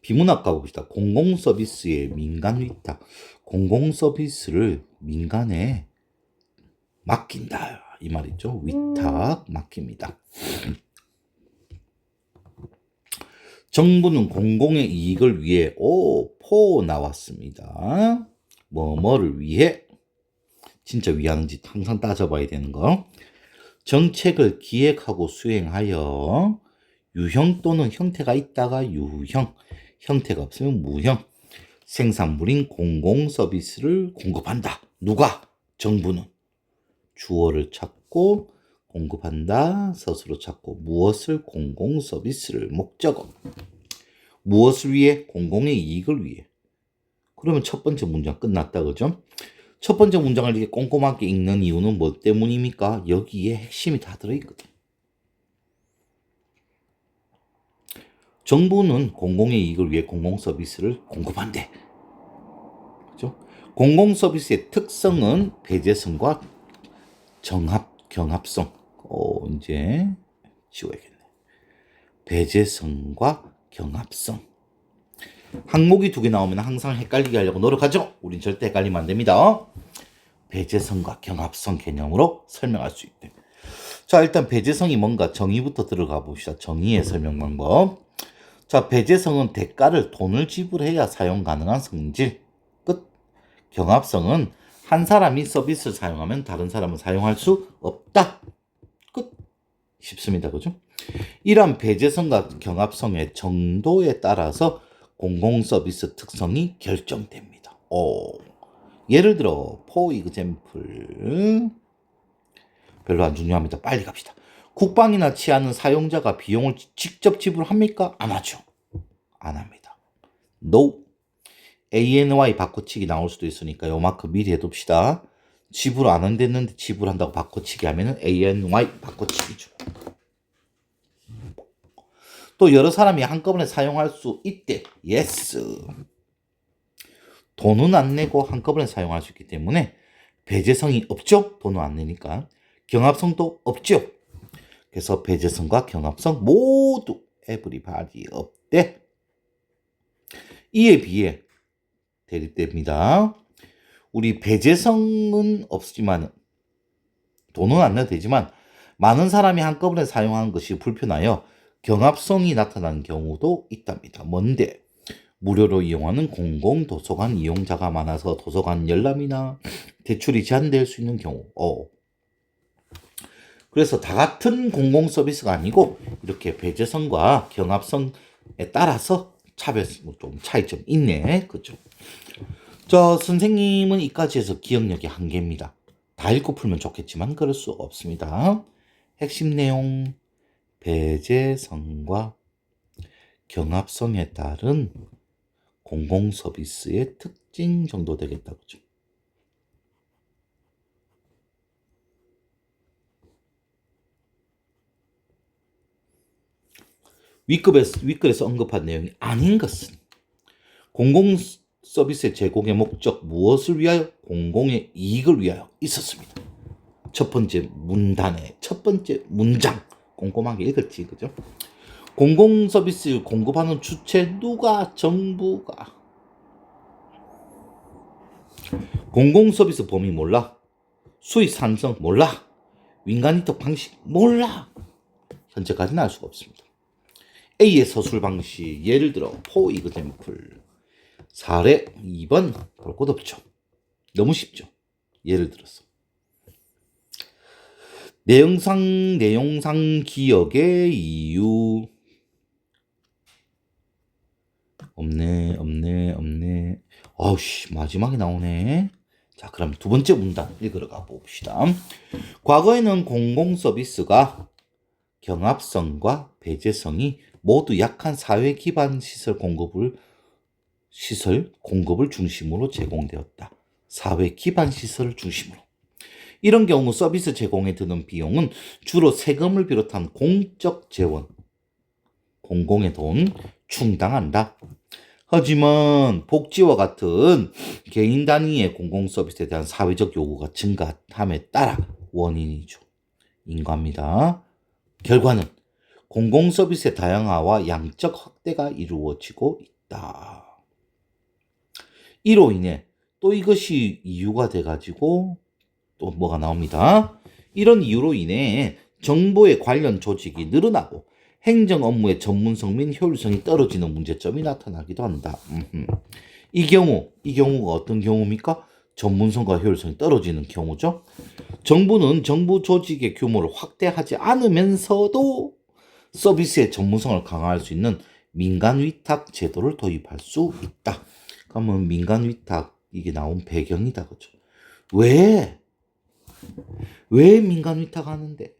비문학 가봅시다. 공공서비스의 민간 위탁. 공공서비스를 민간에 맡긴다. 이 말이죠. 위탁, 맡깁니다. 정부는 공공의 이익을 위해, 포 나왔습니다. 뭐를 위해? 진짜 위하는지 항상 따져봐야 되는 거. 정책을 기획하고 수행하여 유형 또는 형태가 있다가 유형, 형태가 없으면 무형, 생산물인 공공서비스를 공급한다. 누가? 정부는. 주어를 찾고 공급한다. 서술어 찾고 무엇을? 공공서비스를. 목적어. 무엇을 위해? 공공의 이익을 위해. 그러면 첫 번째 문장 끝났다. 그죠? 첫 번째 문장을 이렇게 꼼꼼하게 읽는 이유는 뭐 때문입니까? 여기에 핵심이 다 들어있거든. 정부는 공공의 이익을 위해 공공서비스를 공급한대. 그죠? 공공서비스의 특성은 배제성과 경합성. 이제 지워야겠네. 배제성과 경합성. 항목이 두 개 나오면 항상 헷갈리게 하려고 노력하죠. 우린 절대 헷갈리면 안 됩니다. 배제성과 경합성 개념으로 설명할 수 있대. 자, 일단 배제성이 뭔가 정의부터 들어가 봅시다. 정의의 설명 방법. 자, 배제성은 대가를 돈을 지불해야 사용 가능한 성질. 끝. 경합성은 한 사람이 서비스를 사용하면 다른 사람은 사용할 수 없다. 끝. 쉽습니다. 그죠? 이러한 배제성과 경합성의 정도에 따라서 공공서비스 특성이 결정됩니다. 예를 들어 for example, 별로 안 중요합니다. 빨리 갑시다. 국방이나 치안은 사용자가 비용을 직접 지불합니까? 안 하죠. 안 합니다. No. ANY 바꿔치기 나올 수도 있으니까 요만큼 미리 해둡시다. 지불 안 한댔는데 지불한다고 바꿔치기 하면은 ANY 바꿔치기죠. 또 여러 사람이 한꺼번에 사용할 수 있대. Yes. 돈은 안 내고 한꺼번에 사용할 수 있기 때문에 배제성이 없죠. 돈은 안 내니까. 경합성도 없죠. 그래서 배제성과 경합성 모두 everybody 없대. 이에 비해 대립됩니다. 우리 배제성은 없지만 돈은 안 내도 되지만 많은 사람이 한꺼번에 사용하는 것이 불편하여 경합성이 나타나는 경우도 있답니다. 뭔데? 무료로 이용하는 공공도서관 이용자가 많아서 도서관 열람이나 대출이 제한될 수 있는 경우. 그래서 다 같은 공공서비스가 아니고 이렇게 배제성과 경합성에 따라서 좀 차이점이 있네. 그죠? 자, 선생님은 이까지 해서 기억력이 한계입니다. 다 읽고 풀면 좋겠지만 그럴 수 없습니다. 핵심 내용. 배제성과 경합성에 따른 공공서비스의 특징 정도 되겠다. 그죠? 윗글에서 언급한 내용이 아닌 것은 공공서비스의 제공의 목적 무엇을 위하여? 공공의 이익을 위하여 있었습니다. 첫 번째 문단의 첫 번째 문장 꼼꼼하게 읽었지. 그죠? 공공서비스 공급하는 주체 누가? 정부가. 공공서비스 범위 몰라? 수익 산성 몰라? 민간이득 방식 몰라? 현재까지는 알 수가 없습니다. A의 서술 방식, 예를 들어 for example, 사례 2번 볼 것 없죠. 너무 쉽죠. 예를 들어서 내용상 기억의 이유. 없네. 아우씨, 마지막에 나오네. 자, 그럼 두 번째 문단 읽으러 가봅시다. 과거에는 공공서비스가 경합성과 배제성이 모두 약한 사회 기반 시설 공급을 중심으로 제공되었다. 사회 기반 시설을 중심으로. 이런 경우 서비스 제공에 드는 비용은 주로 세금을 비롯한 공적 재원, 공공의 돈 충당한다. 하지만 복지와 같은 개인 단위의 공공서비스에 대한 사회적 요구가 증가함에 따라 원인이죠. 인과입니다. 결과는 공공서비스의 다양화와 양적 확대가 이루어지고 있다. 이로 인해 또 이것이 이유가 돼가지고 또 뭐가 나옵니다. 이런 이유로 인해 정부의 관련 조직이 늘어나고 행정 업무의 전문성 및 효율성이 떨어지는 문제점이 나타나기도 한다. 이 경우가 어떤 경우입니까? 전문성과 효율성이 떨어지는 경우죠. 정부는 정부 조직의 규모를 확대하지 않으면서도 서비스의 전문성을 강화할 수 있는 민간 위탁 제도를 도입할 수 있다. 그러면 민간 위탁 이게 나온 배경이다, 그죠? 왜 민간 위탁하는데?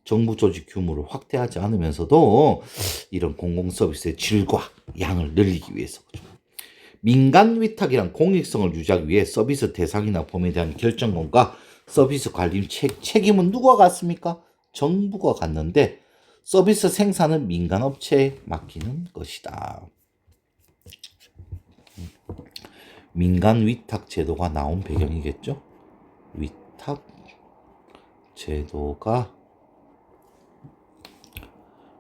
정부 조직 규모를 확대하지 않으면서도 이런 공공 서비스의 질과 양을 늘리기 위해서, 그죠? 민간 위탁이란 공익성을 유지하기 위해 서비스 대상이나 범위에 대한 결정권과 서비스 관리 책임은 누가 갖습니까? 정부가 갖는데 서비스 생산은 민간 업체에 맡기는 것이다. 민간 위탁 제도가 나온 배경이겠죠? 위탁 제도가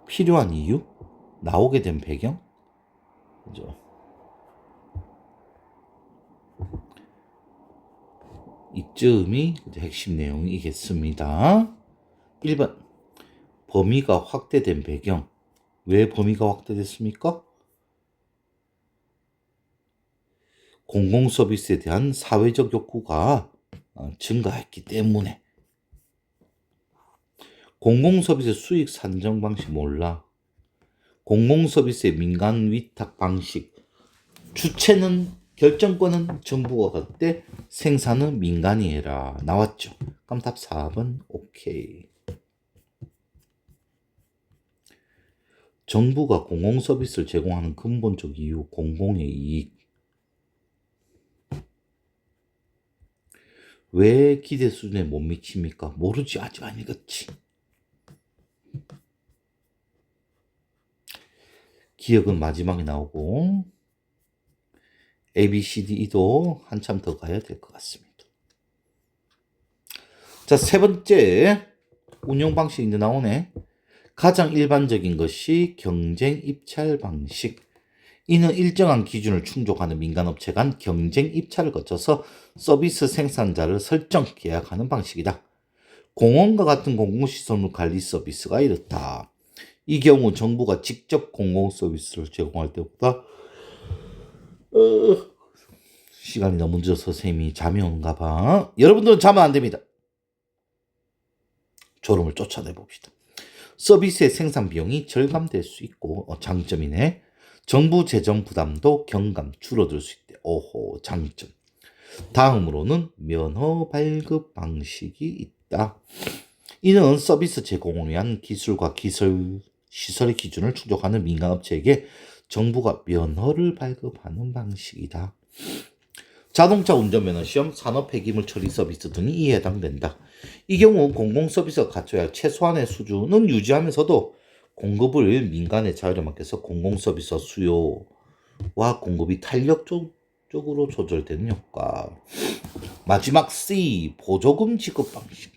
필요한 이유? 나오게 된 배경? 그죠? 이쯤이 핵심 내용이겠습니다. 1번 범위가 확대된 배경. 왜 범위가 확대됐습니까? 공공 서비스에 대한 사회적 욕구가 증가했기 때문에. 공공 서비스 수익 산정 방식 몰라. 공공 서비스의 민간 위탁 방식. 주체는 결정권은 정부가 갖되 생산은 민간이 해라. 나왔죠. 그럼 답 4번 오케이. 정부가 공공 서비스를 제공하는 근본적 이유, 공공의 이익. 왜 기대 수준에 못 미칩니까? 모르지. 아직 안 읽었지. 기억은 마지막에 나오고 A, B, C, D도 한참 더 가야 될 것 같습니다. 자, 세 번째 운영 방식이 이제 나오네. 가장 일반적인 것이 경쟁 입찰 방식. 이는 일정한 기준을 충족하는 민간업체 간 경쟁 입찰을 거쳐서 서비스 생산자를 설정 계약하는 방식이다. 공원과 같은 공공시설물 관리 서비스가 이렇다. 이 경우 정부가 직접 공공 서비스를 제공할 때보다 시간이 너무 늦어서 선생님이 잠이 오는가 봐. 여러분들은 자면 안 됩니다. 졸음을 쫓아내 봅시다. 서비스의 생산 비용이 절감될 수 있고 장점이네. 정부 재정 부담도 경감 줄어들 수 있대. 오호, 장점. 다음으로는 면허 발급 방식이 있다. 이는 서비스 제공을 위한 기술과 시설의 기준을 충족하는 민간업체에게 정부가 면허를 발급하는 방식이다. 자동차 운전면허 시험, 산업 폐기물 처리 서비스 등이 이에 해당된다. 이 경우 공공 서비스가 갖춰야 할 최소한의 수준은 유지하면서도 공급을 민간의 자율에 맡겨서 공공 서비스 수요와 공급이 탄력적으로 조절되는 효과. 마지막 C, 보조금 지급 방식.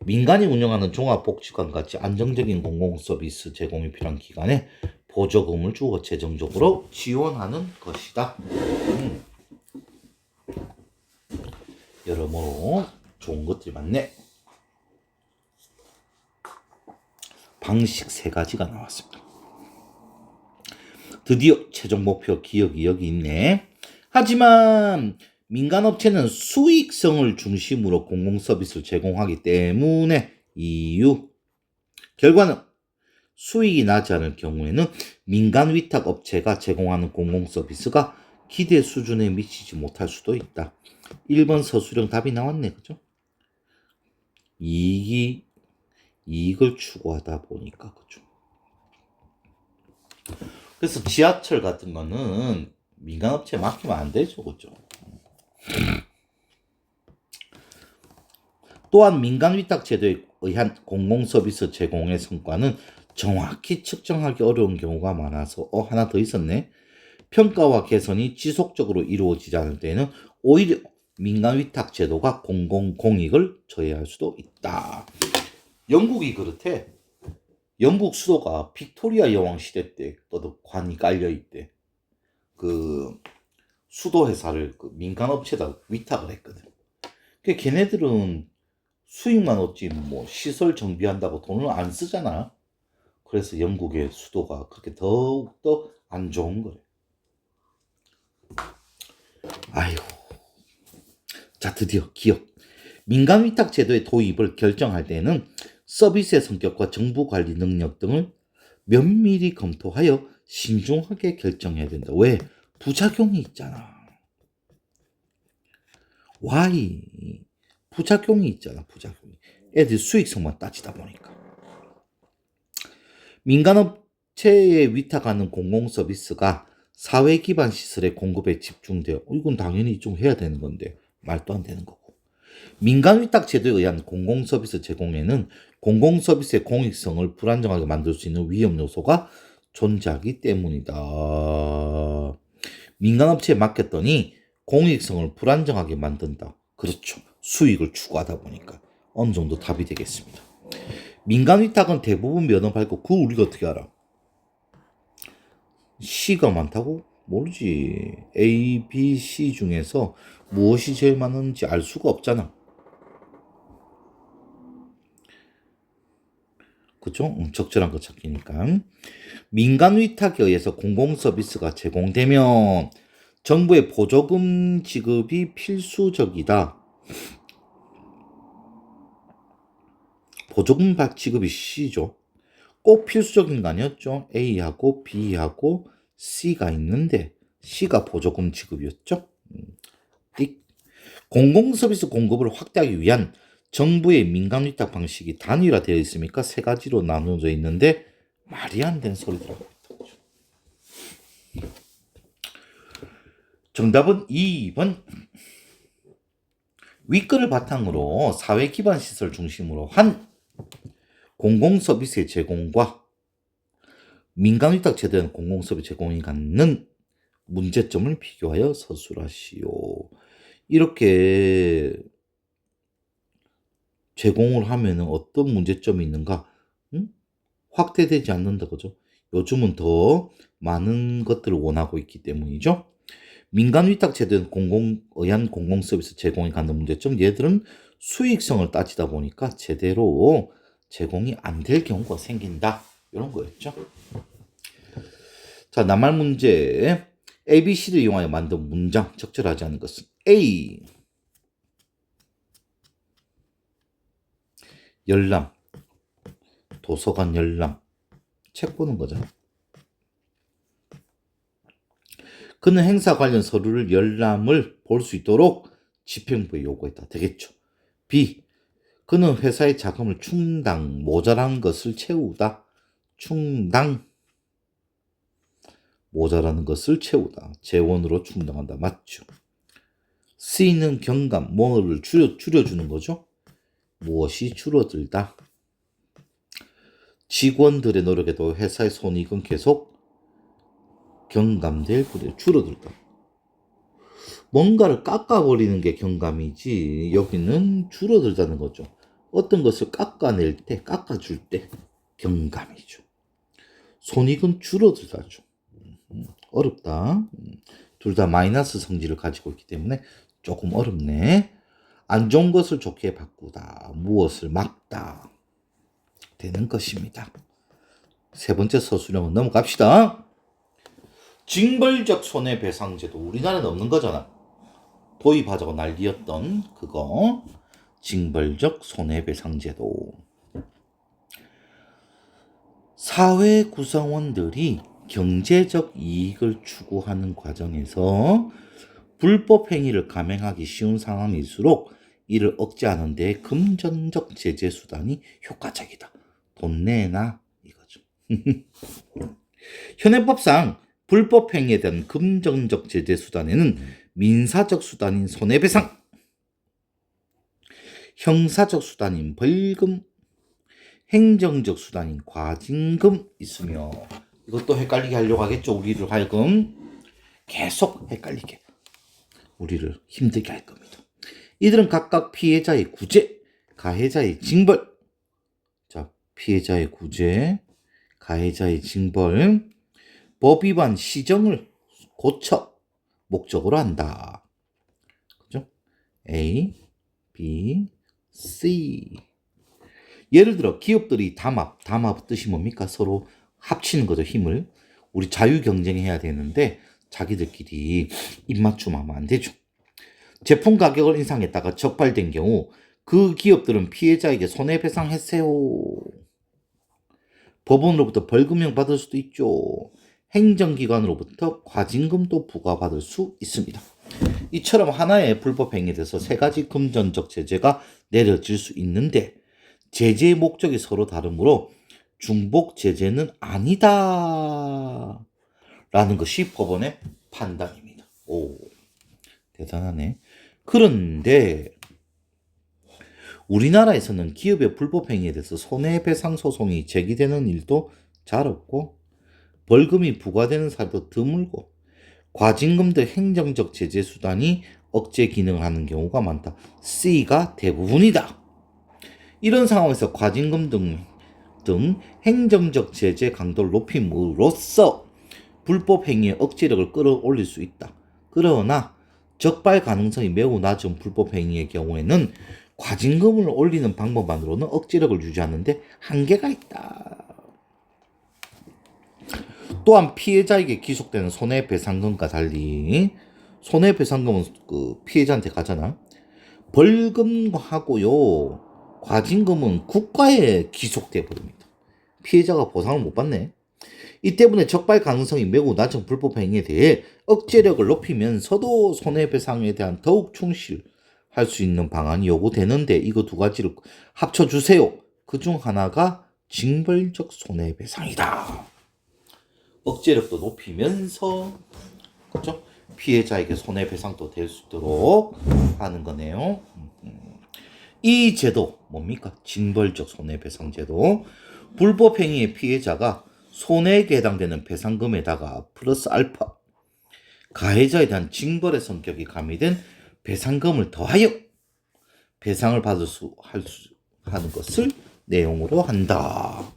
민간이 운영하는 종합복지관 같이 안정적인 공공 서비스 제공이 필요한 기관에 보조금을 주어 재정적으로 지원하는 것이다. 여러모로 좋은 것들이 많네. 방식 3가지가 나왔습니다. 드디어 최종 목표 기억이 여기 있네. 하지만 민간업체는 수익성을 중심으로 공공 서비스를 제공하기 때문에 이유. 결과는 수익이 나지 않을 경우에는 민간 위탁 업체가 제공하는 공공 서비스가 기대 수준에 미치지 못할 수도 있다. 1번 서술형 답이 나왔네. 그죠? 이익을 추구하다 보니까. 그죠? 그래서 지하철 같은 거는 민간업체에 맡기면 안 되죠. 그죠? 또한 민간 위탁 제도에 의한 공공 서비스 제공의 성과는 정확히 측정하기 어려운 경우가 많아서 하나 더 있었네. 평가와 개선이 지속적으로 이루어지지 않을 때에는 오히려 민간 위탁 제도가 공공 공익을 저해할 수도 있다. 영국이 그렇대. 영국 수도가 빅토리아 여왕 시대 때 관이 깔려 있대. 그 수도 회사를 그 민간 업체에다 위탁을 했거든. 그 걔네들은 수익만 얻지 뭐 시설 정비한다고 돈을 안 쓰잖아. 그래서 영국의 수도가 그렇게 더욱더 안 좋은 거래. 아이고. 자, 드디어 기업. 민간 위탁 제도의 도입을 결정할 때에는 서비스의 성격과 정부 관리 능력 등을 면밀히 검토하여 신중하게 결정해야 된다. 왜? 부작용이 있잖아. Why? 부작용이 있잖아, 부작용이. 애들 수익성만 따지다 보니까. 민간업체에 위탁하는 공공서비스가 사회 기반 시설의 공급에 집중되어, 이건 당연히 좀 해야 되는 건데, 말도 안 되는 거고. 민간 위탁 제도에 의한 공공서비스 제공에는 공공서비스의 공익성을 불안정하게 만들 수 있는 위험 요소가 존재하기 때문이다. 민간업체에 맡겼더니 공익성을 불안정하게 만든다. 그렇죠. 수익을 추구하다 보니까 어느 정도 답이 되겠습니다. 민간 위탁은 대부분 면허 밟고, 그걸 우리가 어떻게 알아? C가 많다고? 모르지. A, B, C 중에서 무엇이 제일 많은지 알 수가 없잖아. 그죠? 적절한 거 찾기니까. 민간 위탁에 의해서 공공서비스가 제공되면 정부의 보조금 지급이 필수적이다. 보조금 지급이 C죠. 꼭 필수적인 거 아니었죠? A하고 B하고 C가 있는데 C가 보조금 지급이었죠? 띡. 공공서비스 공급을 확대하기 위한 정부의 민간 위탁 방식이 단일화되어 있으니까 세 가지로 나누어져 있는데 말이 안 되는 소리더라고요. 정답은 2번. 윗글을 바탕으로 사회 기반 시설 중심으로 한 공공서비스의 제공과 민간 위탁 제도의 공공서비스 제공이 갖는 문제점을 비교하여 서술하시오. 이렇게 제공을 하면 어떤 문제점이 있는가? 응? 확대되지 않는다, 그죠? 요즘은 더 많은 것들을 원하고 있기 때문이죠. 민간 위탁 제도는 의한 공공서비스 제공에 갖는 문제점, 얘들은 수익성을 따지다 보니까 제대로 제공이 안 될 경우가 생긴다. 이런 거였죠. 자, 낱말 문제. A, B, C를 이용하여 만든 문장, 적절하지 않은 것은 A. 열람, 도서관 열람, 책 보는 거잖아. 그는 행사 관련 서류를 열람을 볼 수 있도록 집행부에 요구했다. 되겠죠. B. 그는 회사의 자금을 충당, 모자란 것을 채우다. 충당, 모자라는 것을 채우다. 재원으로 충당한다. 맞죠. C는 경감, 뭐를 줄여주는 거죠. 무엇이 줄어들다. 직원들의 노력에도 회사의 손익은 계속 경감될 뿐이에요. 줄어들다. 뭔가를 깎아버리는 게 경감이지 여기는 줄어들다는 거죠. 어떤 것을 깎아낼 때, 깎아줄 때 경감이죠. 손익은 줄어들다죠. 어렵다. 둘 다 마이너스 성질을 가지고 있기 때문에 조금 어렵네. 안 좋은 것을 좋게 바꾸다. 무엇을 막다. 되는 것입니다. 세 번째 서술형은 넘어갑시다. 징벌적 손해배상제도. 우리나라는 없는 거잖아. 도입하자고 난리였던 그거. 징벌적 손해배상제도. 사회 구성원들이 경제적 이익을 추구하는 과정에서 불법 행위를 감행하기 쉬운 상황일수록 이를 억제하는 데 금전적 제재 수단이 효과적이다. 돈 내놔 이거죠. 현행법상 불법 행위에 대한 금전적 제재 수단에는 민사적 수단인 손해배상, 형사적 수단인 벌금, 행정적 수단인 과징금 있으며, 이것도 헷갈리게 하려고 하겠죠. 우리를 하여금 계속 헷갈리게, 우리를 힘들게 할 겁니다. 이들은 각각 피해자의 구제, 가해자의 징벌. 자, 피해자의 구제, 가해자의 징벌, 법 위반 시정을 고쳐 목적으로 한다. 그죠? A, B, C. 예를 들어 기업들이 담합 뜻이 뭡니까? 서로 합치는 거죠, 힘을. 우리 자유 경쟁해야 되는데 자기들끼리 입맞춤하면 안 되죠. 제품 가격을 인상했다가 적발된 경우 그 기업들은 피해자에게 손해배상했어요. 법원으로부터 벌금형 받을 수도 있죠. 행정기관으로부터 과징금도 부과받을 수 있습니다. 이처럼 하나의 불법 행위에 대해서 세 가지 금전적 제재가 내려질 수 있는데 제재의 목적이 서로 다르므로 중복 제재는 아니다 라는 것이 법원의 판단입니다. 오, 대단하네. 그런데 우리나라에서는 기업의 불법 행위에 대해서 손해배상 소송이 제기되는 일도 잘 없고 벌금이 부과되는 사례도 드물고 과징금 등 행정적 제재 수단이 억제 기능을 하는 경우가 많다. C가 대부분이다. 이런 상황에서 과징금 등 행정적 제재 강도를 높임으로써 불법 행위의 억제력을 끌어올릴 수 있다. 그러나 적발 가능성이 매우 낮은 불법 행위의 경우에는 과징금을 올리는 방법만으로는 억제력을 유지하는데 한계가 있다. 또한 피해자에게 기속되는 손해배상금과 달리 손해배상금은 그 피해자한테 가잖아. 벌금하고요 과징금은 국가에 기속돼 버립니다. 피해자가 보상을 못 받네. 이 때문에 적발 가능성이 매우 낮은 불법 행위에 대해 억제력을 높이면서도 손해배상에 대한 더욱 충실할 수 있는 방안이 요구되는데 이거 두 가지를 합쳐주세요. 그중 하나가 징벌적 손해배상이다. 억제력도 높이면서 그렇죠? 피해자에게 손해배상도 될 수 있도록 하는 거네요. 이 제도 뭡니까? 징벌적 손해배상 제도. 불법 행위의 피해자가 손해액에 해당되는 배상금에다가 플러스 알파 가해자에 대한 징벌의 성격이 가미된 배상금을 더하여 배상을 받을 수 하는 것을 내용으로 한다.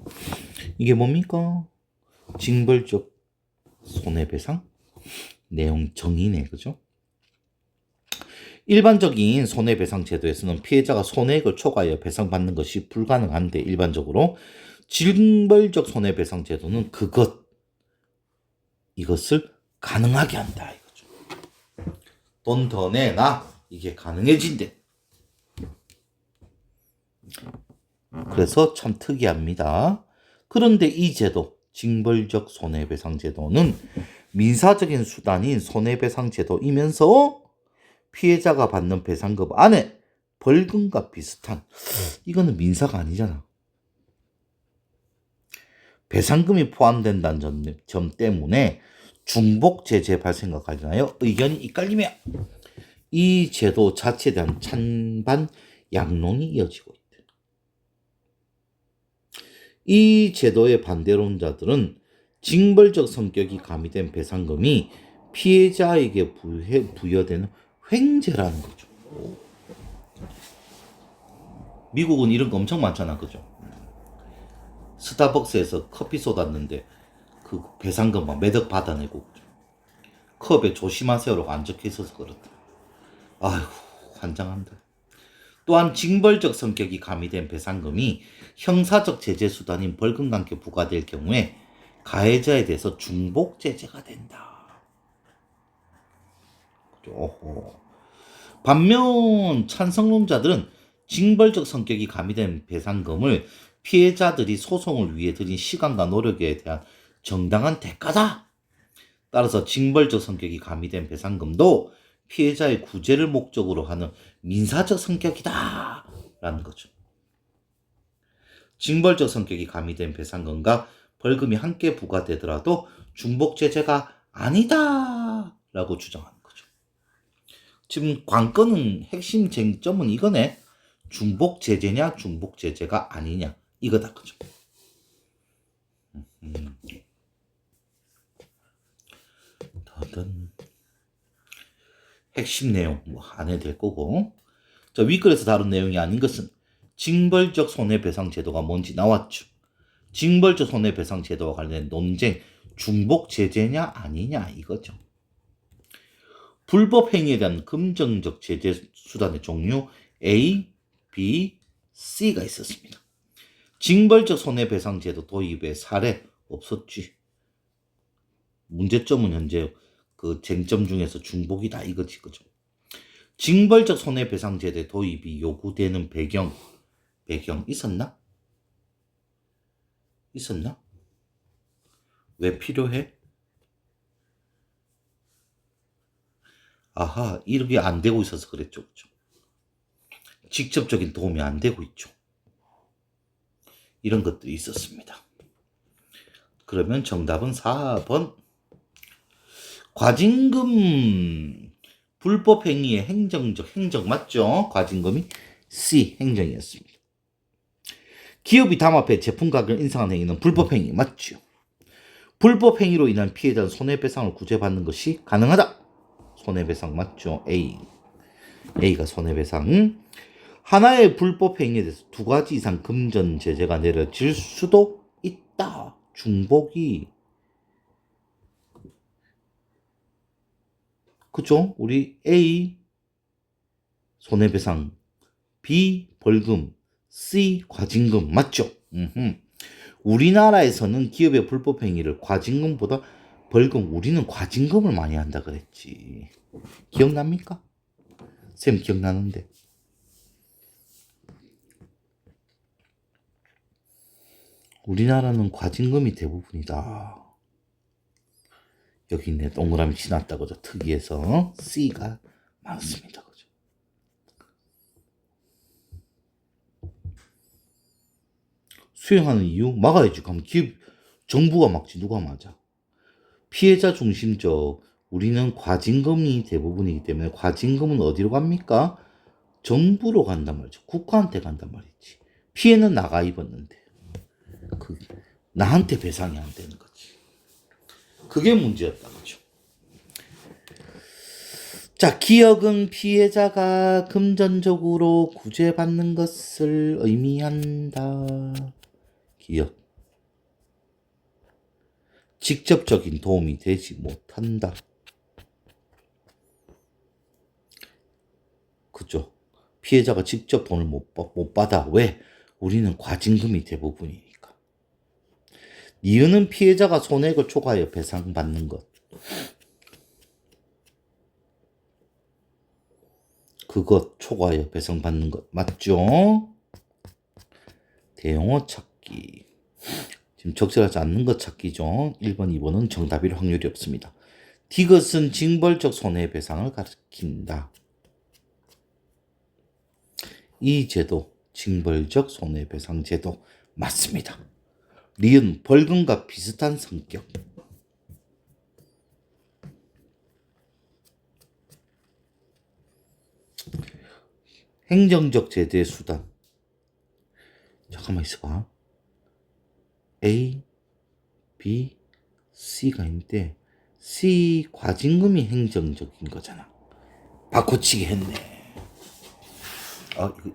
이게 뭡니까? 징벌적 손해배상 내용 정의네, 그죠? 일반적인 손해배상 제도에서는 피해자가 손해액을 초과하여 배상받는 것이 불가능한데 일반적으로 징벌적 손해배상 제도는 이것을 가능하게 한다 이거죠. 돈 더 내놔 이게 가능해진대. 그래서 참 특이합니다. 그런데 이 제도 징벌적 손해배상 제도는 민사적인 수단인 손해배상 제도이면서 피해자가 받는 배상금 안에 벌금과 비슷한 이거는 민사가 아니잖아. 배상금이 포함된다는 점 때문에 중복 제재 발생과 관련하여 의견이 이끌리며 이 제도 자체에 대한 찬반 양론이 이어지고 있다. 이 제도의 반대론자들은 징벌적 성격이 가미된 배상금이 피해자에게 부여되는 횡재라는 거죠. 미국은 이런 거 엄청 많잖아, 그죠? 스타벅스에서 커피 쏟았는데 그 배상금 막 매덕 받아내고 컵에 조심하세요라고 안 적혀 있어서 그렇다. 아휴 환장한다. 또한 징벌적 성격이 가미된 배상금이 형사적 제재 수단인 벌금과 함께 부과될 경우에 가해자에 대해서 중복 제재가 된다. 오호. 반면 찬성론자들은 징벌적 성격이 가미된 배상금을 피해자들이 소송을 위해 들인 시간과 노력에 대한 정당한 대가다. 따라서 징벌적 성격이 가미된 배상금도 피해자의 구제를 목적으로 하는 민사적 성격이다 라는 거죠. 징벌적 성격이 가미된 배상금과 벌금이 함께 부과되더라도 중복 제재가 아니다 라고 주장하는 거죠. 지금 관건은 핵심 쟁점은 이거네. 중복 제재냐 중복 제재가 아니냐 이거다 그죠. 핵심 내용 뭐 안 해도 될 거고. 자, 윗글에서 다룬 내용이 아닌 것은 징벌적 손해배상 제도가 뭔지 나왔죠. 징벌적 손해배상 제도와 관련된 논쟁 중복 제재냐 아니냐 이거죠. 불법 행위에 대한 금정적 제재 수단의 종류 A, B, C가 있었습니다. 징벌적 손해배상 제도 도입의 사례 없었지. 문제점은 현재 그 쟁점 중에서 중복이다 이거지, 그죠? 징벌적 손해배상 제도 도입이 요구되는 배경 있었나? 왜 필요해? 아하, 이렇게 안 되고 있어서 그랬죠, 그죠? 직접적인 도움이 안 되고 있죠. 이런 것들이 있었습니다. 그러면 정답은 4번. 과징금 불법 행위의 행정 맞죠? 과징금이 C 행정이었습니다. 기업이 담합해 제품 가격을 인상한 행위는 불법 행위 맞죠? 불법 행위로 인한 피해자는 손해배상을 구제받는 것이 가능하다. 손해배상 맞죠? A가 손해배상. 하나의 불법 행위에 대해서 2가지 이상 금전 제재가 내려질 수도 있다. 중복이. 그죠? 우리 A 손해배상, B 벌금, C 과징금 맞죠? 우리나라에서는 기업의 불법 행위를 과징금보다 벌금, 우리는 과징금을 많이 한다 그랬지. 기억납니까? 쌤 기억나는데. 우리나라는 과징금이 대부분이다. 여기 있네. 동그라미 지났다 그죠? 특이해서 C가 많습니다. 그죠? 수행하는 이유 막아야지. 그럼 기업 정부가 막지 누가 맞아? 피해자 중심적 우리는 과징금이 대부분이기 때문에 과징금은 어디로 갑니까? 정부로 간단 말이죠. 국가한테 간단 말이지. 피해는 나가 입었는데 나한테 배상이 안 되는 거지. 그게 문제였다 그죠. 자, 기억은 피해자가 금전적으로 구제받는 것을 의미한다. 기억. 직접적인 도움이 되지 못한다. 그죠? 피해자가 직접 돈을 못 받아. 왜? 우리는 과징금이 대부분이니까. 이유는 피해자가 손해액을 초과하여 배상받는 것. 그것 초과하여 배상받는 것. 맞죠? 대용어 찾기. 지금 적절하지 않는 것 찾기죠. 1번, 2번은 정답일 확률이 없습니다. 디귿은 징벌적 손해배상을 가리킨다. 이 제도, 징벌적 손해배상 제도 맞습니다. 리은 벌금과 비슷한 성격. 행정적 제재 수단. 잠깐만 있어봐. A, B, C가 있는데 C 과징금이 행정적인 거잖아. 바꿔치기 했네.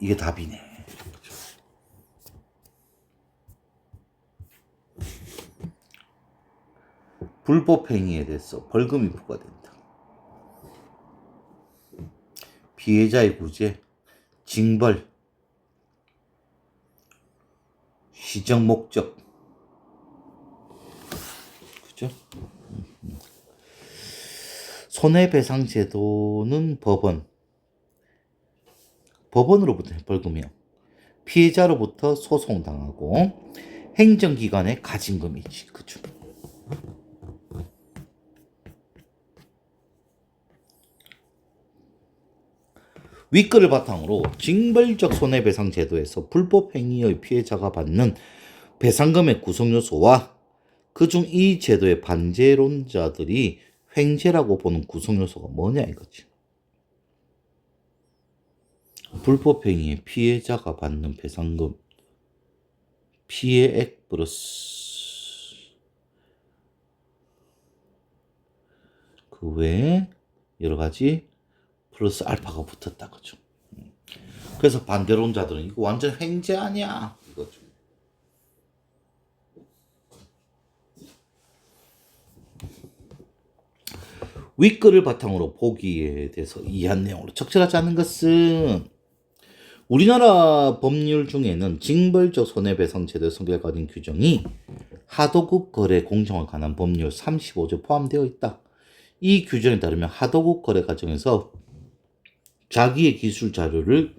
이게 답이네. 불법 행위에 대해서 벌금이 부과된다. 피해자의 구제, 징벌, 시정 목적. 그죠? 손해배상 제도는 법원으로부터 벌금이요. 피해자로부터 소송당하고 행정기관의 가징금이지. 그죠? 윗글을 바탕으로 징벌적 손해배상 제도에서 불법 행위의 피해자가 받는 배상금의 구성 요소와 그중 이 제도의 반제론자들이 횡재라고 보는 구성 요소가 뭐냐 이거지. 불법 행위의 피해자가 받는 배상금 피해액 플러스 그 외에 여러 가지 플러스 알파가 붙었다 그죠. 그래서 반대론자들은 이거 완전 횡재 아니야 이거죠. 윗글을 바탕으로 보기에 대해서 이해한 내용으로 적절하지 않은 것은 우리나라 법률 중에는 징벌적 손해배상 제도의 성격에 관한 규정이 하도급 거래 공정에 관한 법률 35조에 포함되어 있다. 이 규정에 따르면 하도급 거래 과정에서 자기의 기술 자료를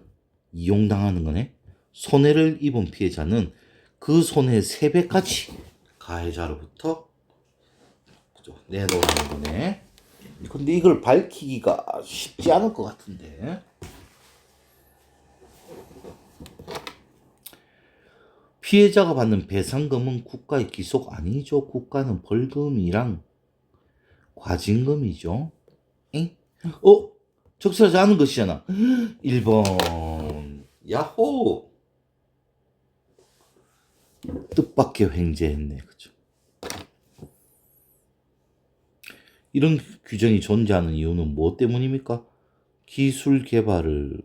이용당하는 거네. 손해를 입은 피해자는 그 손해의 3배까지 가해자로부터 내놓으라는 거네. 근데 이걸 밝히기가 쉽지 않을 것 같은데. 피해자가 받는 배상금은 국가의 기속 아니죠. 국가는 벌금이랑 과징금이죠. 엥? 적절하지 않은 것이잖아. 1번. 야호! 뜻밖의 횡재했네. 그죠? 이런 규정이 존재하는 이유는 무엇 때문입니까? 기술 개발을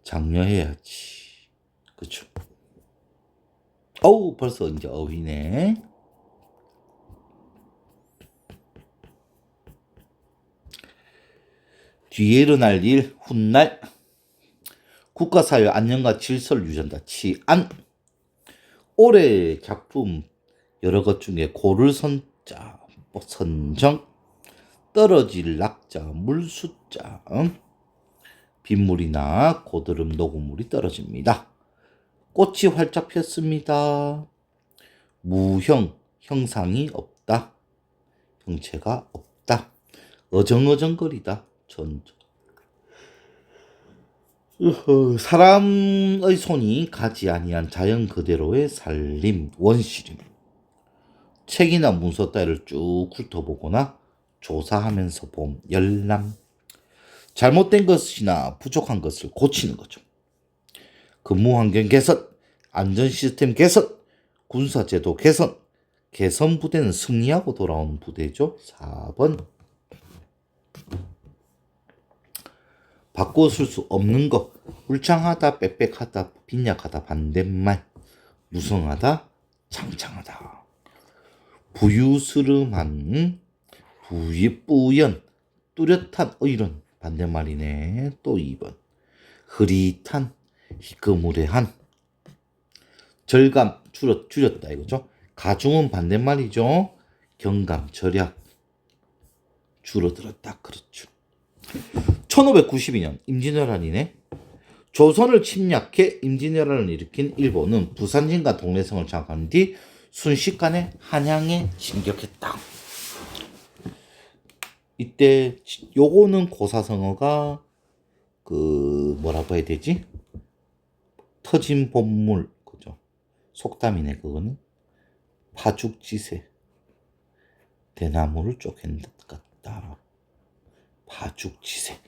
장려해야지. 그쵸? 벌써 이제 어휘네. 뒤에 일어날 일, 훗날. 국가사회 안녕과 질서를 유지한다. 치안. 올해 작품 여러 것 중에 고를 선자, 선정, 떨어질 낙자, 물숫자, 빗물이나 고드름 녹음물이 떨어집니다. 꽃이 활짝 폈습니다. 무형, 형상이 없다. 형체가 없다. 어정어정거리다. 사람의 손이 가지 아니한 자연 그대로의 살림, 원시림. 책이나 문서 따위를 쭉 훑어보거나 조사하면서 봄, 열람. 잘못된 것이나 부족한 것을 고치는 거죠. 근무 환경 개선, 안전 시스템 개선, 군사제도 개선. 개선 부대는 승리하고 돌아온 부대죠. 4번. 바꿔 쓸 수 없는 것. 울창하다, 빽빽하다, 빈약하다, 반대말. 무성하다, 창창하다. 부유스름한, 부연, 뚜렷한, 이런 반대말이네. 또 2번. 흐릿한, 희끄무레한. 절감, 줄였다 이거죠. 가중은 반대말이죠. 경감, 절약, 줄어들었다. 그렇죠. 1592년 임진왜란이네. 조선을 침략해 임진왜란을 일으킨 일본은 부산진과 동래성을 장악한 뒤 순식간에 한양에 진격했다. 이때 요거는 고사성어가 뭐라고 해야 되지? 터진 본물, 그죠? 속담이네. 그거는 파죽지세. 대나무를 쪼갠 것 같다. 파죽지세.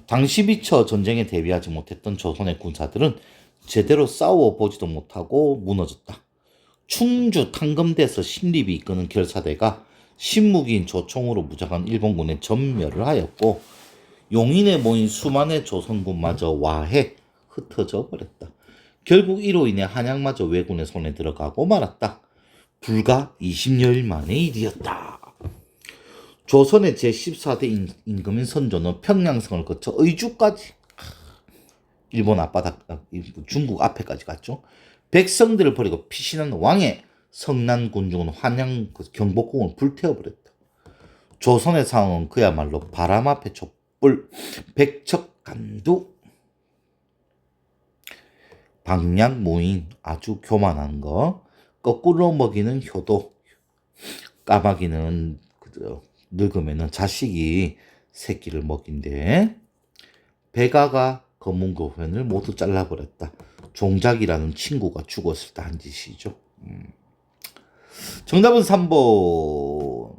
당시 미처 전쟁에 대비하지 못했던 조선의 군사들은 제대로 싸워보지도 못하고 무너졌다. 충주 탕금대에서 신립이 이끄는 결사대가 신무기인 조총으로 무장한 일본군에 전멸을 하였고 용인에 모인 수만의 조선군마저 와해 흩어져 버렸다. 결국 이로 인해 한양마저 왜군의 손에 들어가고 말았다. 불과 20여일 만의 일이었다. 조선의 제14대 임금인 선조는 평양성을 거쳐 의주까지, 일본 앞바닥, 중국 앞에까지 갔죠. 백성들을 버리고 피신한 왕의 성난 군중은 한양 경복궁을 불태워버렸다. 조선의 상황은 그야말로 바람 앞에 촛불, 백척간두. 방략무인, 아주 교만한 거. 거꾸로 먹이는 효도. 까마귀는 늙으면 자식이 새끼를 먹인대. 백아가 검은고변을 모두 잘라버렸다. 종작이라는 친구가 죽었을 때 한 짓이죠. 정답은 3번.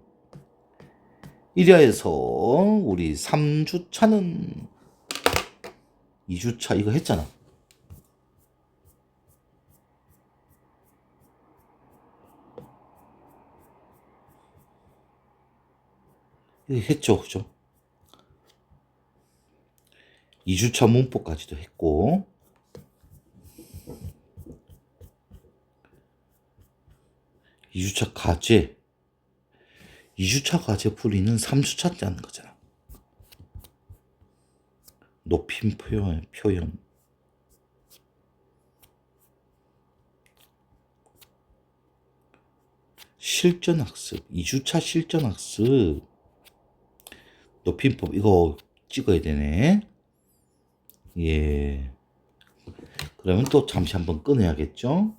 이래서 우리 3주차는 2주차 이거 했잖아. 이거 했죠, 그죠? 2주차 문법까지도 했고, 2주차 가제, 2주차 과제 풀이는 3주차 때 하는 거잖아. 높임 표현. 실전학습, 2주차 실전학습. 높임법, 이거 찍어야 되네. 예. 그러면 또 잠시 한번 끊어야겠죠?